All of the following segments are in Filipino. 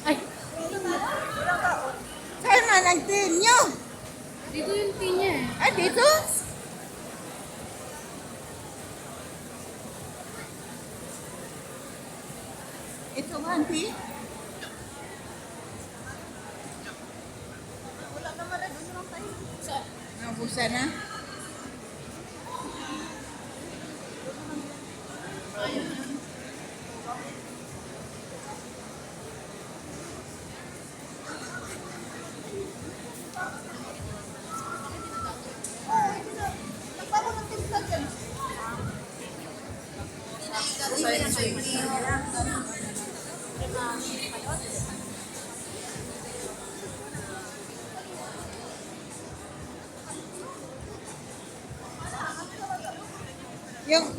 Ay, Saan na nag-tin nyo? dito yung pin niya eh. Ah, dito? Ito ba, auntie? Wala naman na doon lang tayo. Nabusan na?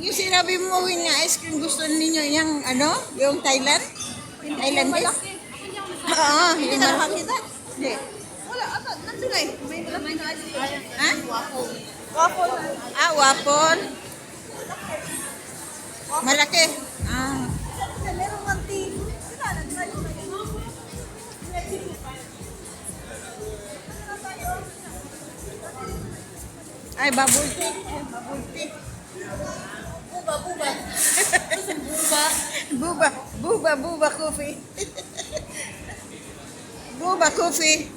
Yung sinabi mo yun nga ice cream gusto ninyo yung ano? Yung Thailand? Thailandese? Oo, hindi na nakakita. Hindi. Wala, nandun na eh. May laman na ice cream. Ha? Waffle. Waffle. Ah, waffle. Malaki. Ah. Meron man tea. Ay, bubble tea. Bubble tea. Buba, buba. Buba, buba, buba coffee. Buba coffee.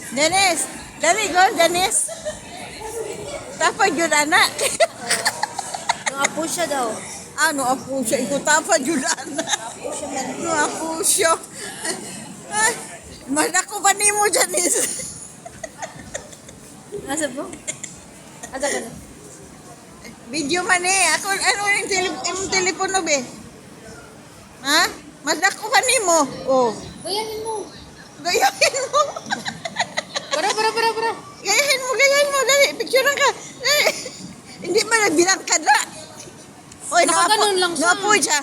Dennis, dali go, Dennis. Tapos yun, anak. Nakapo siya daw. Ano apo siya? Ito tapos yun, anak. Ano apo siya? Ay, malako pa ni mo, Dennis. Nasa po? Asa ka na? Video man eh. Ako, ano yung telepono be? Ha? Malako pa ni mo. Oh. Gayahin mo. Gayahin mo. Para. Gayahin mo. Dali, picturean ka. Dali. Hindi man nagbilang ka na. Oy, Nakaganon lang siya. Nakapoy siya.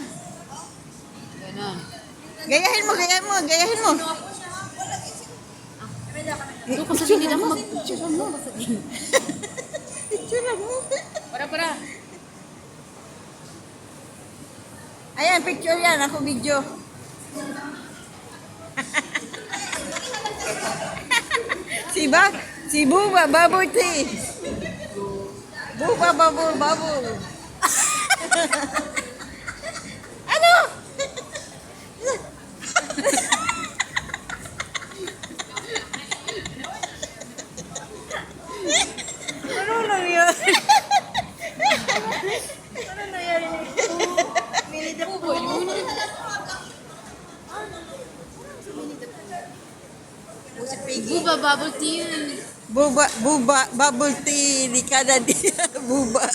Ganon. Gayahin mo. Doon ka sa gilid ako mag-picture mo. Picturean mo. Para. Ayan, picture yan. Ako video. Si Buba, bubble tea. Buba, bubble. Ano? Ano nangyari? Ano nangyari? Buba yun. Si Piggy. Buba, bubble tea yun. Buba, bubble tea, di kada dia, Buba.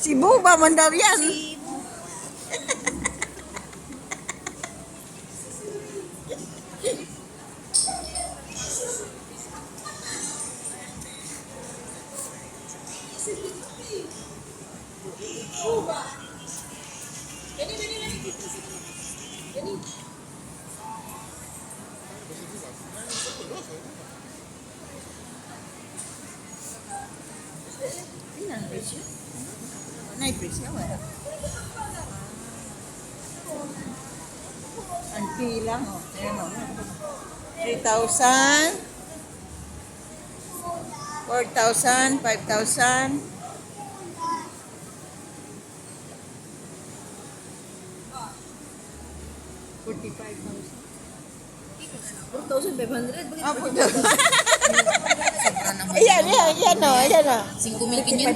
Si Buba mandar yan. Ilan presyo? Nay presyo wala. Ang lang oh. Ayan oh. 3,000 4,000 5,000 4,500. Ah, puto. Ayan o. 5,500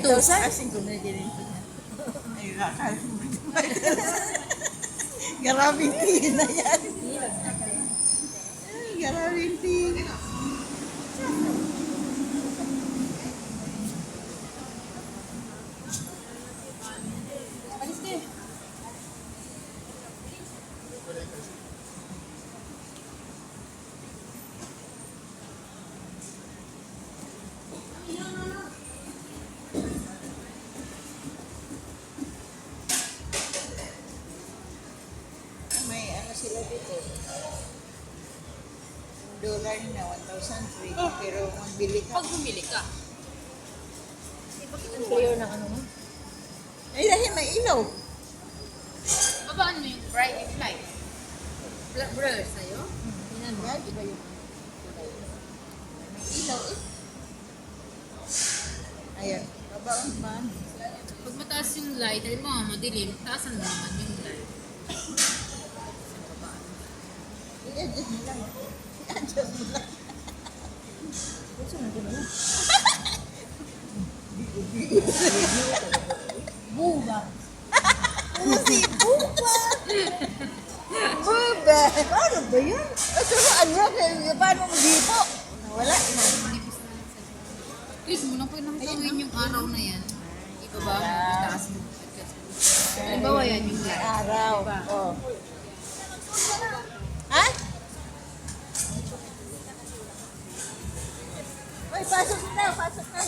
to. 5,000? Ay, Garabing tea na yan. Ay, garabing tea. Alis ka eh. May ano sila dito. Dollar na 1,003. Pero magbili ka. Pag bumili ka. Ipakita ang clear ng ano mo. Ay, dahil may ilaw. Babaan mo yung bright light. Blur sa'yo? Tingnan mo. Yan. Iba yung May ilaw eh. Ayan. Babaon ba? pag mataas yung light, alam mo, madilim, taasan mo naman yung light. I-adjust mo lang. I-adjust mo lang. Buga. Si Buba! Buba! Paano ba yun? Turuan mo. Paano mo dito? Wala na. Please, muna po nang gawin yung araw na yan. Ibaba mo, itaas mo. Halimbawa yan yung light. Araw. Oh. Ha? Ay, pasok na. Pasok na.